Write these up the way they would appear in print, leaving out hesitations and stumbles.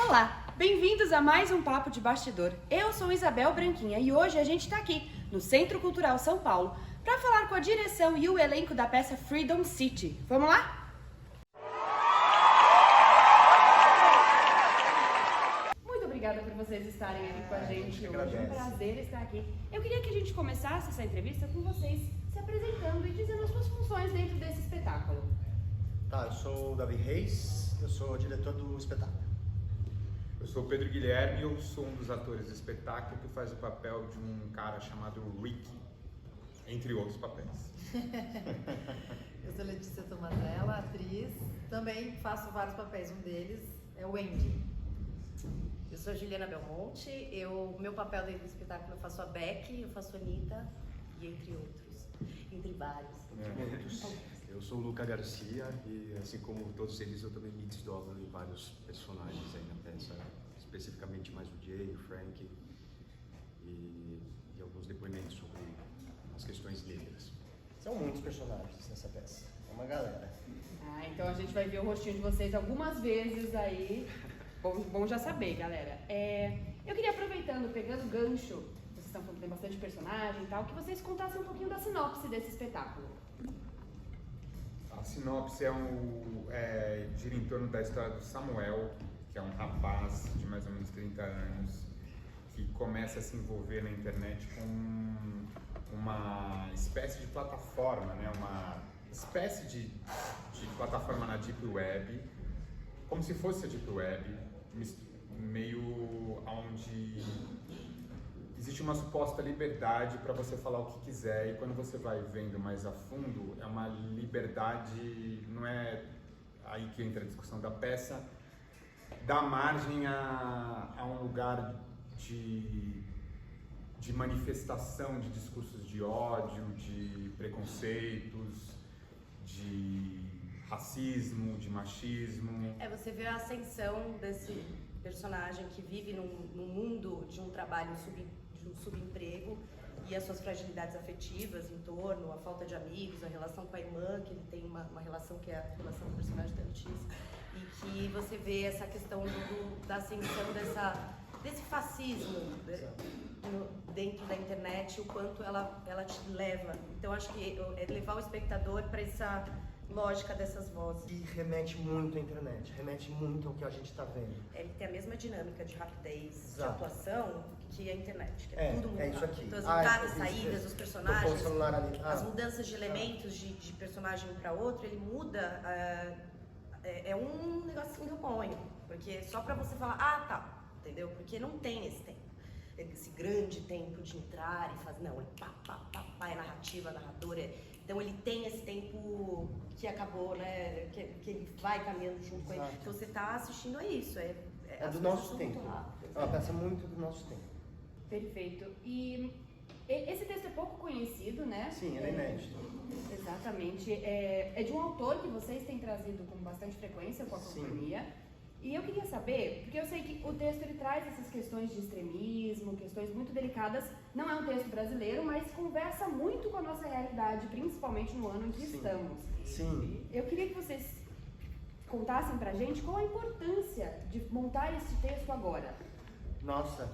Olá, bem-vindos a mais um Papo de Bastidor. Eu sou Isabel Branquinha e hoje a gente está aqui no Centro Cultural São Paulo para falar com a direção e o elenco da peça Freedom City. Vamos lá? Muito obrigada por vocês estarem aqui com a gente hoje. É um prazer estar aqui. Eu queria que a gente começasse essa entrevista com vocês se apresentando e dizendo as suas funções dentro desse espetáculo. Tá, eu sou o Davi Reis, eu sou o diretor do espetáculo. Eu sou o Pedro Guilherme e eu sou um dos atores do espetáculo que faz o papel de um cara chamado Ricky, entre outros papéis. Eu sou Letícia Tomasella, atriz, também faço vários papéis, um deles é o Andy. Eu sou a Juliana Belmonte, meu papel dentro do espetáculo eu faço a Beck, eu faço a Anitta e entre outros, entre vários. Eu sou o Luca Garcia e, assim como todos eles, eu também me desdobro em vários personagens aí na peça, especificamente mais o Jay, o Frank e alguns depoimentos sobre as questões negras. São muitos personagens nessa peça, é uma galera. Então a gente vai ver o rostinho de vocês algumas vezes aí. Bom já saber, galera. Eu queria, aproveitando, pegando o gancho, vocês estão falando que tem bastante personagem e tal, que vocês contassem um pouquinho da sinopse desse espetáculo. A sinopse gira em torno da história do Samuel, que é um rapaz de mais ou menos 30 anos, que começa a se envolver na internet com uma espécie de plataforma, né? Uma espécie de plataforma na Deep Web, como se fosse a Deep Web, meio onde existe uma suposta liberdade para você falar o que quiser, e quando você vai vendo mais a fundo, é uma liberdade, não é aí que entra a discussão da peça, dá margem a um lugar de manifestação de discursos de ódio, de preconceitos, de racismo, de machismo. Você vê a ascensão desse personagem que vive num mundo de um trabalho de um subemprego e as suas fragilidades afetivas em torno, a falta de amigos, a relação com a irmã, que ele tem uma relação que é a relação do personagem da Letícia, e que você vê essa questão da ascensão desse fascismo dentro da internet, o quanto ela te leva. Então acho que é levar o espectador para essa lógica dessas vozes. E remete muito à internet, remete muito ao que a gente está vendo. Ele tem a mesma dinâmica de rapidez, Exato, de atuação que a internet, que é tudo muito isso rápido. aqui. Então as entradas, saídas, os personagens, o celular ali. as mudanças de elementos de personagem para outro, ele muda, é um negocinho que eu ponho, porque só para você falar, tá, entendeu? Porque não tem esse tempo, esse grande tempo de entrar e fazer, não, é pá, é narrativa, narrador, então ele tem esse tempo que acabou, né, que ele vai caminhando junto com ele, que você tá assistindo a isso, é do nosso tempo, é uma peça muito do nosso tempo. Perfeito. E esse texto é pouco conhecido, né? Sim, ele é inédito. Exatamente. É de um autor que vocês têm trazido com bastante frequência com a companhia. E eu queria saber, porque eu sei que o texto ele traz essas questões de extremismo, questões muito delicadas. Não é um texto brasileiro, mas conversa muito com a nossa realidade, principalmente no ano em que estamos. Sim. Eu queria que vocês contassem pra gente qual a importância de montar esse texto agora. Nossa,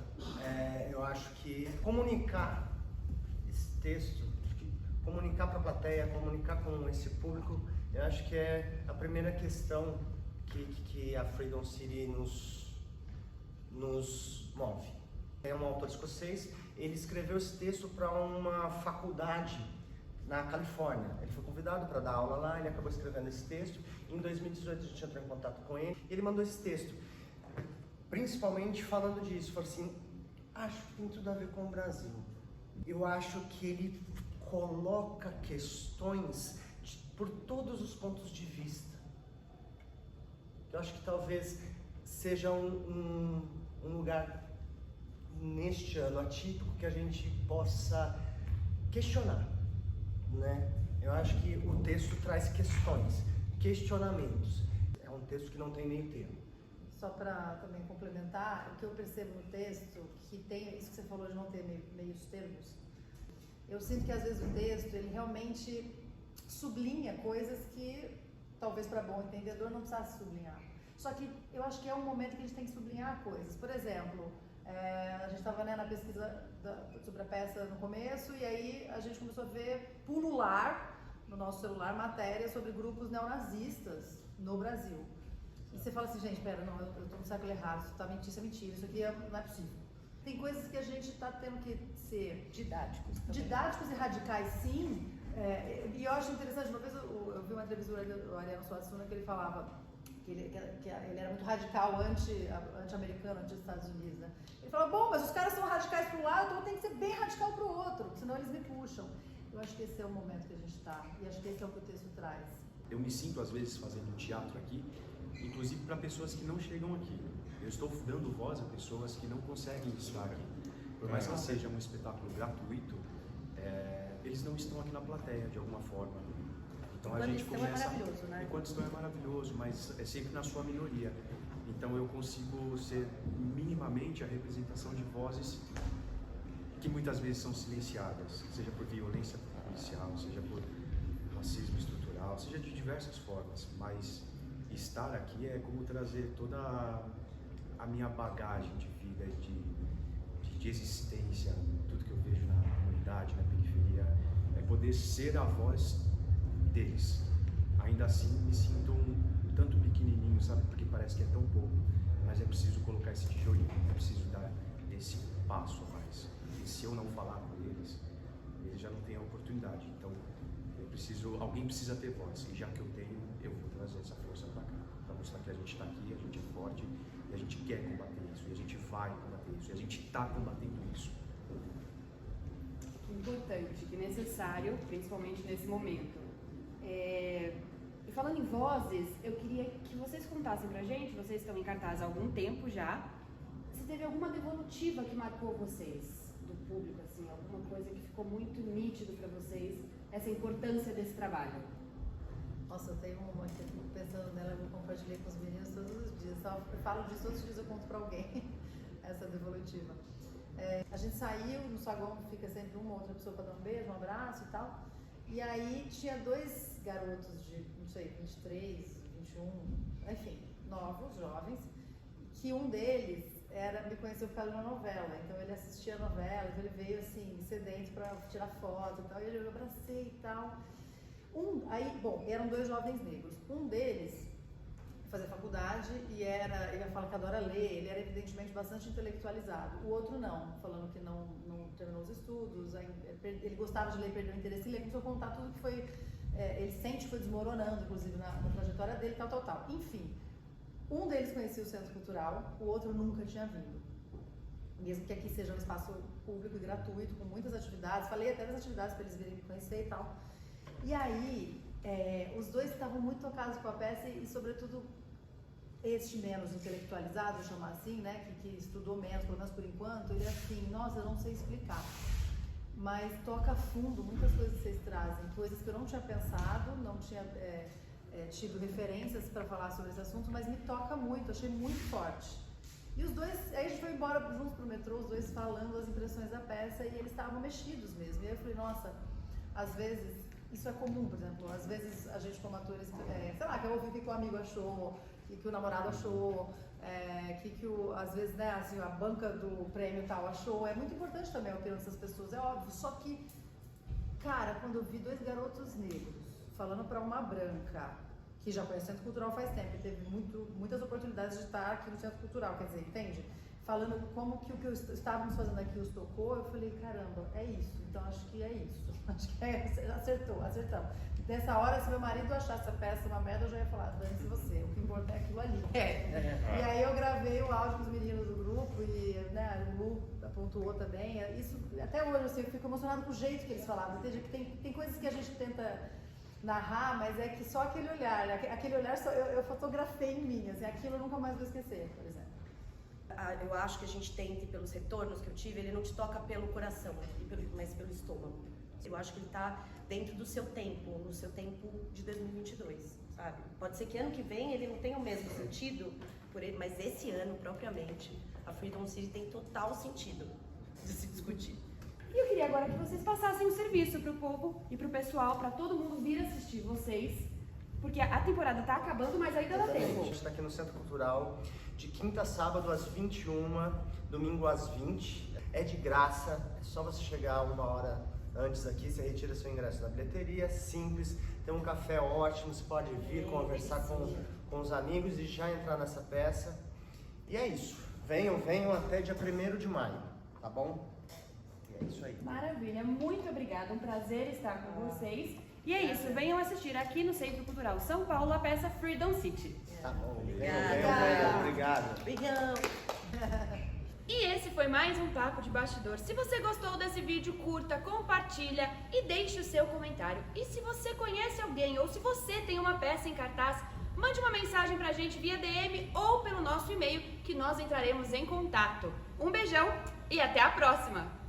eu acho que comunicar esse texto, comunicar para a plateia, comunicar com esse público, eu acho que é a primeira questão que a Freedom City nos move. É um autor escocês, ele escreveu esse texto para uma faculdade na Califórnia. Ele foi convidado para dar aula lá, ele acabou escrevendo esse texto. Em 2018 a gente entrou em contato com ele e ele mandou esse texto, principalmente falando disso. Falou assim, acho que tem tudo a ver com o Brasil. Eu acho que ele coloca questões por todos os pontos de vista. Eu acho que talvez seja um lugar neste ano atípico que a gente possa questionar, né? Eu acho que o texto traz questões, questionamentos. É um texto que não tem meio termo. Só para também complementar, o que eu percebo no texto, que tem isso que você falou de não ter meios termos, eu sinto que às vezes o texto ele realmente sublinha coisas que talvez para bom entendedor não precisasse sublinhar. Só que eu acho que é um momento que a gente tem que sublinhar coisas. Por exemplo, a gente estava na pesquisa sobre a peça no começo, e aí a gente começou a ver pulular no nosso celular matérias sobre grupos neonazistas no Brasil. E você fala assim, gente, pera, não, eu estou no século errado, isso é mentira, isso aqui não é possível. Tem coisas que a gente está tendo que ser Didáticos e radicais, sim. E eu acho interessante, uma vez eu vi uma entrevista do Ariano Suassuna que ele falava que ele era muito radical anti-americano, anti-Estados Unidos, né? Ele falava, bom, mas os caras são radicais para um lado, então eu tenho que ser bem radical para o outro, senão eles me puxam. Eu acho que esse é o momento que a gente está, e acho que esse é o que o texto traz. Eu me sinto, às vezes, fazendo teatro aqui, inclusive para pessoas que não chegam aqui. Eu estou dando voz a pessoas que não conseguem estar aqui. Por mais que seja um espetáculo gratuito, eles não estão aqui na plateia, de alguma forma. Então a gente começa... maravilhoso, né? Enquanto estão é maravilhoso, mas é sempre na sua minoria. Então eu consigo ser minimamente a representação de vozes que muitas vezes são silenciadas, seja por violência policial, seja por racismo estrutural, seja de diversas formas. Mas estar aqui é como trazer toda a minha bagagem de vida, de existência, tudo que eu vejo na comunidade, na periferia, é poder ser a voz deles. Ainda assim me sinto um tanto pequenininho, sabe? Porque parece que é tão pouco, mas é preciso colocar esse tijolinho, é preciso dar esse passo a mais. E se eu não falar com eles, eles já não têm a oportunidade. Então alguém precisa ter voz, e já que eu tenho, eu vou trazer essa força para cá, para mostrar que a gente está aqui, a gente é forte, e a gente quer combater isso, e a gente vai combater isso, e a gente está combatendo isso. Importante e necessário, principalmente nesse momento. E falando em vozes, eu queria que vocês contassem pra gente, vocês estão em cartaz há algum tempo já, se teve alguma devolutiva que marcou vocês, do público, assim, alguma coisa que ficou muito nítido pra vocês, essa importância desse trabalho. Nossa, eu tenho uma que eu fico pensando nela, eu compartilhei com os meninos todos os dias, eu falo disso todos os dias, eu conto pra alguém, essa devolutiva. A gente saiu, no saguão fica sempre uma outra pessoa pra dar um beijo, um abraço e tal, e aí tinha dois garotos de, não sei, 23, 21, enfim, novos, jovens, que um deles me conheceu por causa de uma novela, então ele assistia a novela, então ele veio assim, sedento pra tirar foto e tal, e eu abracei e tal. Eram dois jovens negros, um deles fazia faculdade e ele fala que adora ler, ele era evidentemente bastante intelectualizado, o outro não, falando que não terminou os estudos, ele gostava de ler, perdeu o interesse em ler, começou a contar tudo que foi, ele sente que foi desmoronando, inclusive, na trajetória dele, tal. Enfim, um deles conhecia o Centro Cultural, o outro nunca tinha vindo. Mesmo que aqui seja um espaço público e gratuito, com muitas atividades, falei até das atividades para eles virem me conhecer e tal. E aí, os dois estavam muito tocados com a peça e sobretudo, este menos intelectualizado, vou chamar assim, né, que estudou menos, pelo menos por enquanto, ele é assim, nossa, eu não sei explicar. Mas toca fundo muitas coisas que vocês trazem, coisas que eu não tinha pensado, não tinha tido referências para falar sobre esse assunto, mas me toca muito, achei muito forte. E os dois, aí a gente foi embora juntos pro metrô, os dois falando as impressões da peça, e eles estavam mexidos mesmo. E aí eu falei, nossa, às vezes, isso é comum, por exemplo, às vezes a gente como atores, sei lá, quer ouvir o que o amigo achou, o que o namorado achou, às vezes, né, assim, a banca do prêmio tal achou. É muito importante também a opinião dessas pessoas, é óbvio. Só que, cara, quando eu vi dois garotos negros falando para uma branca, que já conhece o Centro Cultural faz tempo, e teve muitas oportunidades de estar aqui no Centro Cultural, quer dizer, entende? Falando como que o que estávamos fazendo aqui os tocou, eu falei, caramba, é isso, então acho que é isso. Acho que acertamos. Nessa hora, se meu marido achasse a peça uma merda, eu já ia falar, dane-se você, o que importa é aquilo ali. E aí eu gravei o áudio com os meninos do grupo, e né, o Lu pontuou também. Isso, até hoje, assim, eu fico emocionada com o jeito que eles falavam, entende? Que tem coisas que a gente tenta narrar, mas é que só aquele olhar só eu fotografei em mim, assim, aquilo eu nunca mais vou esquecer, por exemplo. Eu acho que a gente tenta, pelos retornos que eu tive, ele não te toca pelo coração, mas pelo estômago. Eu acho que ele está dentro do seu tempo, no seu tempo de 2022, sabe? Pode ser que ano que vem ele não tenha o mesmo sentido por ele, mas esse ano, propriamente, a Freedom City tem total sentido de se discutir. E eu queria agora que vocês passassem o serviço para o povo e para o pessoal, para todo mundo vir assistir vocês porque a temporada tá acabando, mas ainda dá A tempo. gente está aqui no Centro Cultural de quinta a sábado às 21, domingo às 20. É de graça, é só você chegar uma hora antes aqui, você retira seu ingresso na bilheteria, simples, tem um café ótimo, você pode vir conversar com os amigos e já entrar nessa peça. E é isso, venham até dia 1º de maio, tá bom? E é isso aí. Maravilha, muito obrigada, um prazer estar com vocês. E é isso, venham assistir aqui no Centro Cultural São Paulo a peça Freedom City. Tá bom, Obrigada. venham, obrigado. Beijão! E esse foi mais um Papo de Bastidor. Se você gostou desse vídeo, curta, compartilha e deixe o seu comentário. E se você conhece alguém ou se você tem uma peça em cartaz, mande uma mensagem pra gente via DM ou pelo nosso e-mail que nós entraremos em contato. Um beijão e até a próxima!